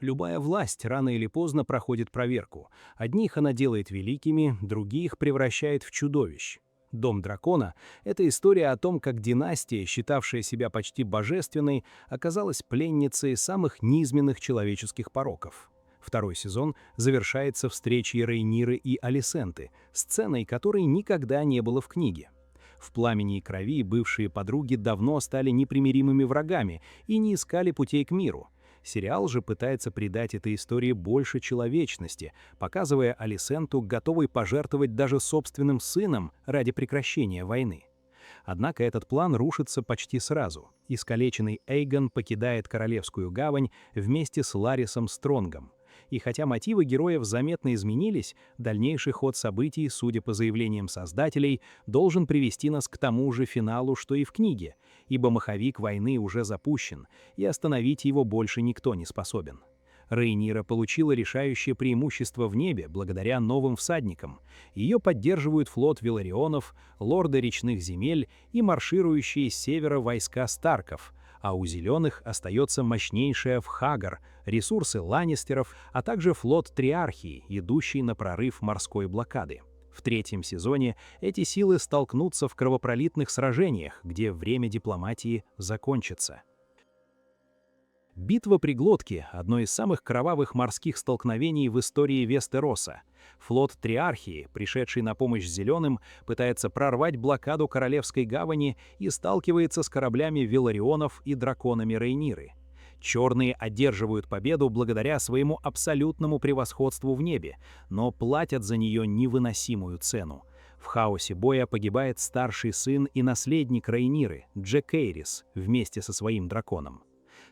Любая власть рано или поздно проходит проверку. Одних она делает великими, других превращает в чудовищ. «Дом дракона» — это история о том, как династия, считавшая себя почти божественной, оказалась пленницей самых низменных человеческих пороков. Второй сезон завершается встречей Рейниры и Алисенты, сценой которой никогда не было в книге. В «Пламени и крови» бывшие подруги давно стали непримиримыми врагами и не искали путей к миру. Сериал же пытается придать этой истории больше человечности, показывая Алисенту, готовой пожертвовать даже собственным сыном ради прекращения войны. Однако этот план рушится почти сразу. Искалеченный Эйгон покидает Королевскую гавань вместе с Ларисом Стронгом. И хотя мотивы героев заметно изменились, дальнейший ход событий, судя по заявлениям создателей, должен привести нас к тому же финалу, что и в книге, ибо маховик войны уже запущен, и остановить его больше никто не способен. Рейнира получила решающее преимущество в небе благодаря новым всадникам. Ее поддерживают флот Веларионов, лорды речных земель и марширующие с севера войска Старков, а у зеленых остается мощнейшая Вхагар, ресурсы Ланнистеров, а также флот Триархии, идущий на прорыв морской блокады. В третьем сезоне эти силы столкнутся в кровопролитных сражениях, где время дипломатии закончится. Битва при Глотке — одно из самых кровавых морских столкновений в истории Вестероса. Флот Триархии, пришедший на помощь Зеленым, пытается прорвать блокаду Королевской гавани и сталкивается с кораблями Веларионов и драконами Рейниры. Черные одерживают победу благодаря своему абсолютному превосходству в небе, но платят за нее невыносимую цену. В хаосе боя погибает старший сын и наследник Рейниры, Джекейрис, вместе со своим драконом.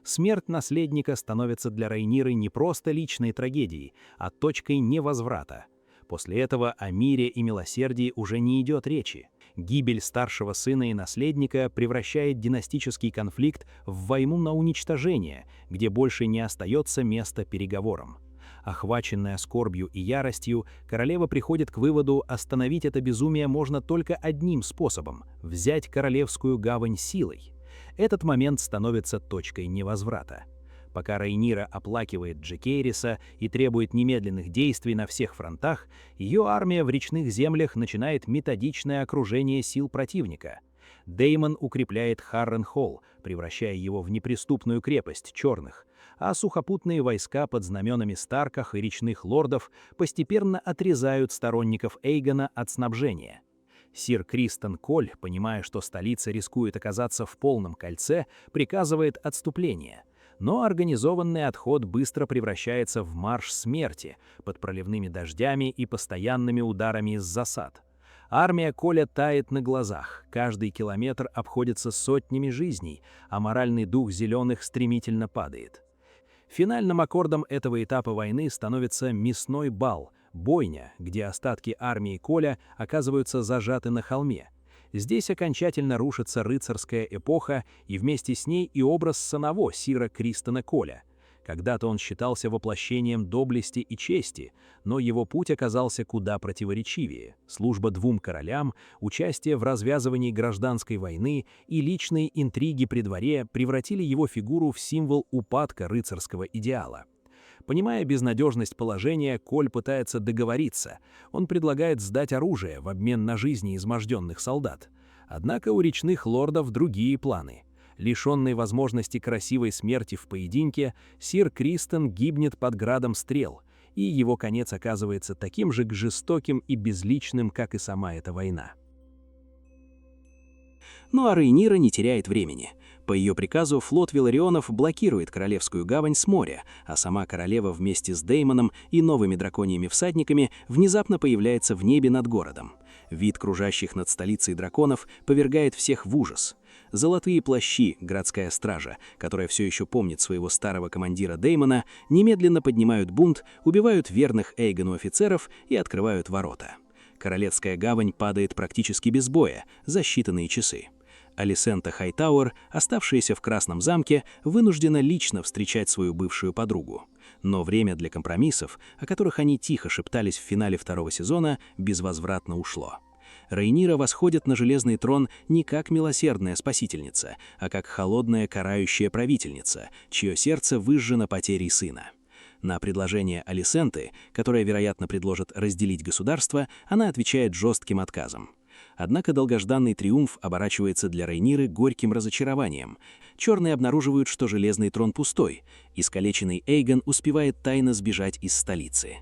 Смерть наследника становится для Рейниры не просто личной трагедией, а точкой невозврата. После этого о мире и милосердии уже не идет речи. Гибель старшего сына и наследника превращает династический конфликт в войну на уничтожение, где больше не остается места переговорам. Охваченная скорбью и яростью, королева приходит к выводу, остановить это безумие можно только одним способом – взять Королевскую гавань силой. Этот момент становится точкой невозврата. Пока Рейнира оплакивает Джекейриса и требует немедленных действий на всех фронтах, ее армия в речных землях начинает методичное окружение сил противника. Деймон укрепляет Харренхолл, превращая его в неприступную крепость черных, а сухопутные войска под знаменами Старках и речных лордов постепенно отрезают сторонников Эйгона от снабжения. Сир Кристен Коль, понимая, что столица рискует оказаться в полном кольце, приказывает отступление. Но организованный отход быстро превращается в марш смерти под проливными дождями и постоянными ударами из засад. Армия Коля тает на глазах, каждый километр обходится сотнями жизней, а моральный дух зеленых стремительно падает. Финальным аккордом этого этапа войны становится мясной бал, бойня, где остатки армии Коля оказываются зажаты на холме. Здесь окончательно рушится рыцарская эпоха и вместе с ней и образ самого сира Кристена Коля. Когда-то он считался воплощением доблести и чести, но его путь оказался куда противоречивее. Служба двум королям, участие в развязывании гражданской войны и личные интриги при дворе превратили его фигуру в символ упадка рыцарского идеала. Понимая безнадежность положения, Коль пытается договориться. Он предлагает сдать оружие в обмен на жизни изможденных солдат. Однако у речных лордов другие планы. Лишенный возможности красивой смерти в поединке, сир Кристен гибнет под градом стрел, и его конец оказывается таким же жестоким и безличным, как и сама эта война. Ну а Рейнира не теряет времени. По ее приказу флот Веларионов блокирует Королевскую гавань с моря, а сама королева вместе с Деймоном и новыми драконьими всадниками внезапно появляется в небе над городом. Вид кружащих над столицей драконов повергает всех в ужас. Золотые плащи, городская стража, которая все еще помнит своего старого командира Деймона, немедленно поднимают бунт, убивают верных Эйгону офицеров и открывают ворота. Королевская гавань падает практически без боя, за считанные часы. Алисента Хайтауэр, оставшаяся в Красном замке, вынуждена лично встречать свою бывшую подругу. Но время для компромиссов, о которых они тихо шептались в финале второго сезона, безвозвратно ушло. Рейнира восходит на железный трон не как милосердная спасительница, а как холодная карающая правительница, чье сердце выжжено потерей сына. На предложение Алисенты, которое, вероятно, предложит разделить государство, она отвечает жестким отказом. Однако долгожданный триумф оборачивается для Рейниры горьким разочарованием. Черные обнаруживают, что Железный трон пустой. Искалеченный Эйгон успевает тайно сбежать из столицы.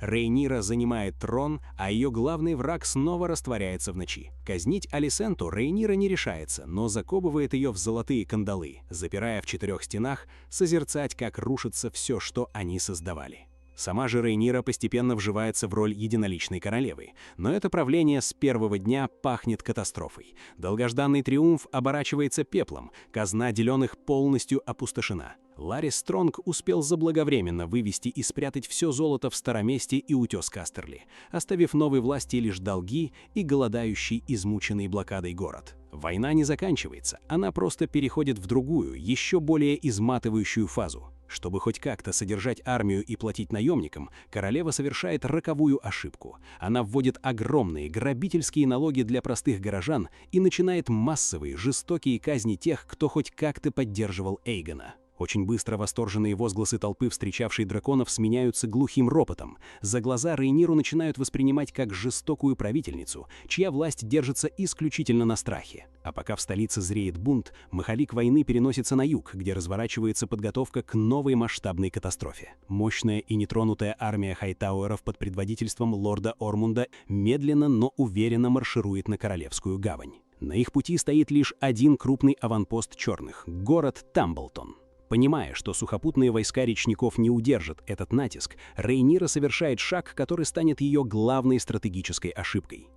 Рейнира занимает трон, а ее главный враг снова растворяется в ночи. Казнить Алисенту Рейнира не решается, но заковывает ее в золотые кандалы, запирая в 4 стенах, созерцать, как рушится все, что они создавали. Сама же Рейнира постепенно вживается в роль единоличной королевы, но это правление с первого дня пахнет катастрофой. Долгожданный триумф оборачивается пеплом, казна Деленных полностью опустошена. Ларис Стронг успел заблаговременно вывести и спрятать все золото в Староместе и утес Кастерли, оставив новой власти лишь долги и голодающий, измученный блокадой город. Война не заканчивается, она просто переходит в другую, еще более изматывающую фазу. Чтобы хоть как-то содержать армию и платить наемникам, королева совершает роковую ошибку. Она вводит огромные грабительские налоги для простых горожан и начинает массовые, жестокие казни тех, кто хоть как-то поддерживал Эйгона. Очень быстро восторженные возгласы толпы, встречавшей драконов, сменяются глухим ропотом. За глаза Рейниру начинают воспринимать как жестокую правительницу, чья власть держится исключительно на страхе. А пока в столице зреет бунт, маховик войны переносится на юг, где разворачивается подготовка к новой масштабной катастрофе. Мощная и нетронутая армия хайтауэров под предводительством лорда Ормунда медленно, но уверенно марширует на Королевскую гавань. На их пути стоит лишь один крупный аванпост черных – город Тамблтон. Понимая, что сухопутные войска речников не удержат этот натиск, Рейнира совершает шаг, который станет ее главной стратегической ошибкой.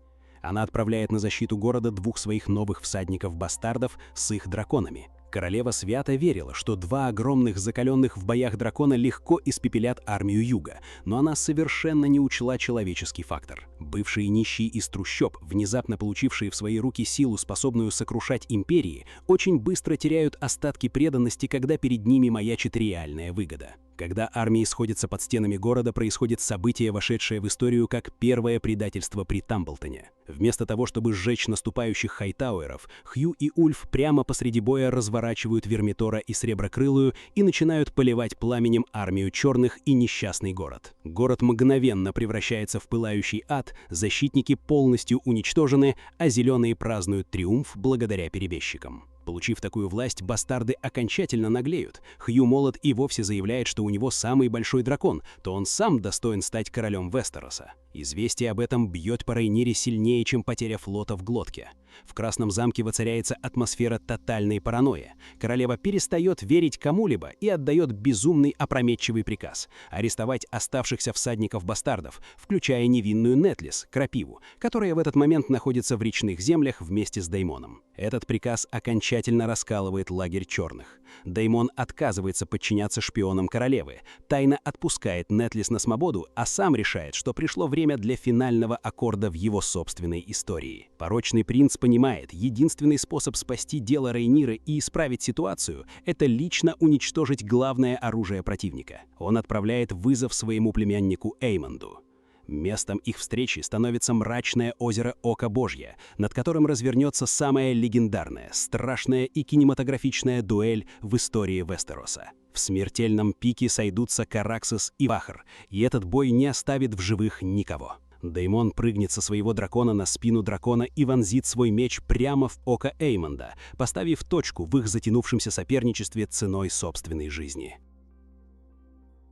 Она отправляет на защиту города 2 своих новых всадников-бастардов с их драконами. Королева свято верила, что 2 огромных закаленных в боях дракона легко испепелят армию Юга, но она совершенно не учла человеческий фактор. Бывшие нищие из трущоб, внезапно получившие в свои руки силу, способную сокрушать империи, очень быстро теряют остатки преданности, когда перед ними маячит реальная выгода. Когда армии сходятся под стенами города, происходит событие, вошедшее в историю как первое предательство при Тамблтоне. Вместо того, чтобы сжечь наступающих хайтауэров, Хью и Ульф прямо посреди боя разворачивают Вермитора и Среброкрылую и начинают поливать пламенем армию черных и несчастный город. Город мгновенно превращается в пылающий ад, защитники полностью уничтожены, а зеленые празднуют триумф благодаря перебежчикам. Получив такую власть, бастарды окончательно наглеют. Хью молод и вовсе заявляет, что у него самый большой дракон, то он сам достоин стать королем Вестероса. Известие об этом бьет по Рейнире сильнее, чем потеря флота в глотке. В Красном замке воцаряется атмосфера тотальной паранойи. Королева перестает верить кому-либо и отдает безумный опрометчивый приказ – арестовать оставшихся всадников-бастардов, включая невинную Нетлис, Крапиву, которая в этот момент находится в речных землях вместе с Деймоном. Этот приказ окончательно раскалывает лагерь черных. Деймон отказывается подчиняться шпионам королевы, тайно отпускает Нетлис на свободу, а сам решает, что пришло время для финального аккорда в его собственной истории. Порочный принц понимает, единственный способ спасти дело Рейниры и исправить ситуацию – это лично уничтожить главное оружие противника. Он отправляет вызов своему племяннику Эймонду. Местом их встречи становится мрачное озеро Ока Божье, над которым развернется самая легендарная, страшная и кинематографичная дуэль в истории Вестероса. В смертельном пике сойдутся Караксос и Вахр, и этот бой не оставит в живых никого. Деймон прыгнет со своего дракона на спину дракона и вонзит свой меч прямо в око Эймонда, поставив точку в их затянувшемся соперничестве ценой собственной жизни.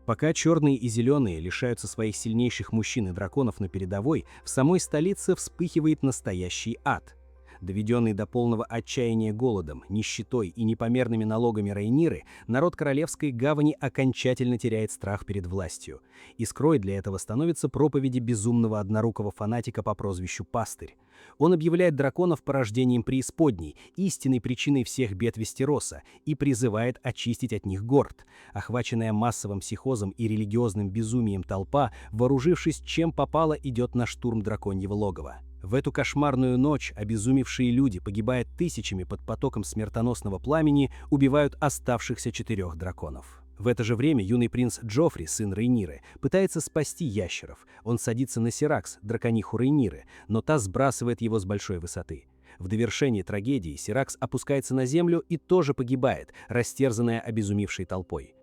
Пока черные и зеленые лишаются своих сильнейших мужчин и драконов на передовой, в самой столице вспыхивает настоящий ад. Доведенный до полного отчаяния голодом, нищетой и непомерными налогами Рейниры, народ Королевской гавани окончательно теряет страх перед властью. Искрой для этого становятся проповеди безумного однорукого фанатика по прозвищу Пастырь. Он объявляет драконов порождением преисподней, истинной причиной всех бед Вестероса, и призывает очистить от них город. Охваченная массовым психозом и религиозным безумием толпа, вооружившись чем попало, идет на штурм драконьего логова. В эту кошмарную ночь обезумевшие люди погибают тысячами под потоком смертоносного пламени, убивают оставшихся 4 драконов. В это же время юный принц Джоффри, сын Рейниры, пытается спасти ящеров. Он садится на Сиракс, дракониху Рейниры, но та сбрасывает его с большой высоты. В довершении трагедии Сиракс опускается на землю и тоже погибает, растерзанная обезумевшей толпой.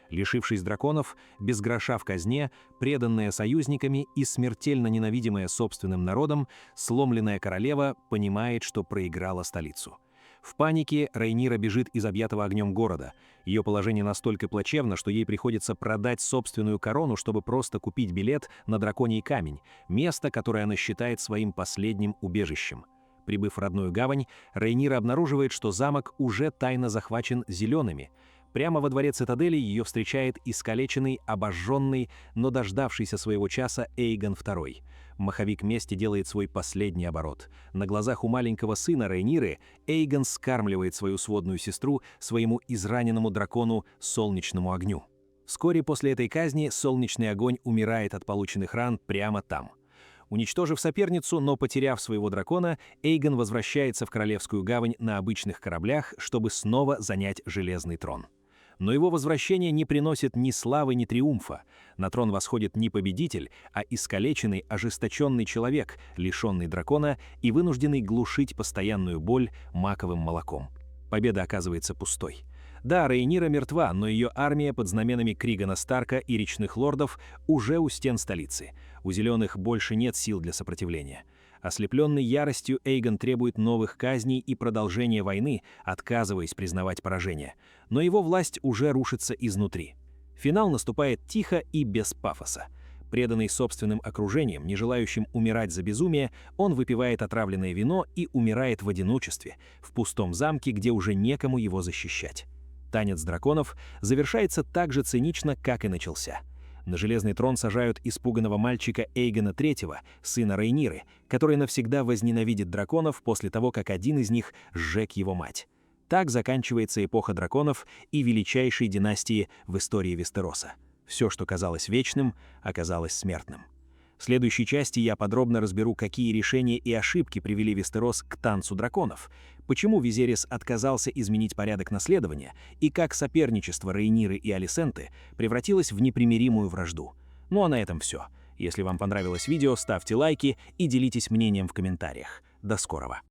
Лишившись драконов, без гроша в казне, преданная союзниками и смертельно ненавидимая собственным народом, сломленная королева понимает, что проиграла столицу. В панике Рейнира бежит из объятого огнем города. Ее положение настолько плачевно, что ей приходится продать собственную корону, чтобы просто купить билет на Драконий камень, место, которое она считает своим последним убежищем. Прибыв в родную гавань, Рейнира обнаруживает, что замок уже тайно захвачен зелеными. Прямо во дворе цитадели ее встречает искалеченный, обожженный, но дождавшийся своего часа Эйгон II. Маховик мести делает свой последний оборот. На глазах у маленького сына Рейниры Эйгон скармливает свою сводную сестру своему израненному дракону Солнечному огню. Вскоре после этой казни Солнечный огонь умирает от полученных ран прямо там. Уничтожив соперницу, но потеряв своего дракона, Эйгон возвращается в Королевскую гавань на обычных кораблях, чтобы снова занять Железный трон. Но его возвращение не приносит ни славы, ни триумфа. На трон восходит не победитель, а искалеченный, ожесточенный человек, лишенный дракона и вынужденный глушить постоянную боль маковым молоком. Победа оказывается пустой. Да, Рейнира мертва, но ее армия под знаменами Кригана Старка и речных лордов уже у стен столицы. У зеленых больше нет сил для сопротивления. Ослепленный яростью, Эйгон требует новых казней и продолжения войны, отказываясь признавать поражение. Но его власть уже рушится изнутри. Финал наступает тихо и без пафоса. Преданный собственным окружением, не желающим умирать за безумие, он выпивает отравленное вино и умирает в одиночестве, в пустом замке, где уже некому его защищать. Танец драконов завершается так же цинично, как и начался. На Железный трон сажают испуганного мальчика Эйгона III, сына Рейниры, который навсегда возненавидит драконов после того, как один из них сжег его мать. Так заканчивается эпоха драконов и величайшей династии в истории Вестероса. Все, что казалось вечным, оказалось смертным. В следующей части я подробно разберу, какие решения и ошибки привели Вестерос к танцу драконов, почему Визерис отказался изменить порядок наследования и как соперничество Рейниры и Алисенты превратилось в непримиримую вражду. Ну а на этом все. Если вам понравилось видео, ставьте лайки и делитесь мнением в комментариях. До скорого!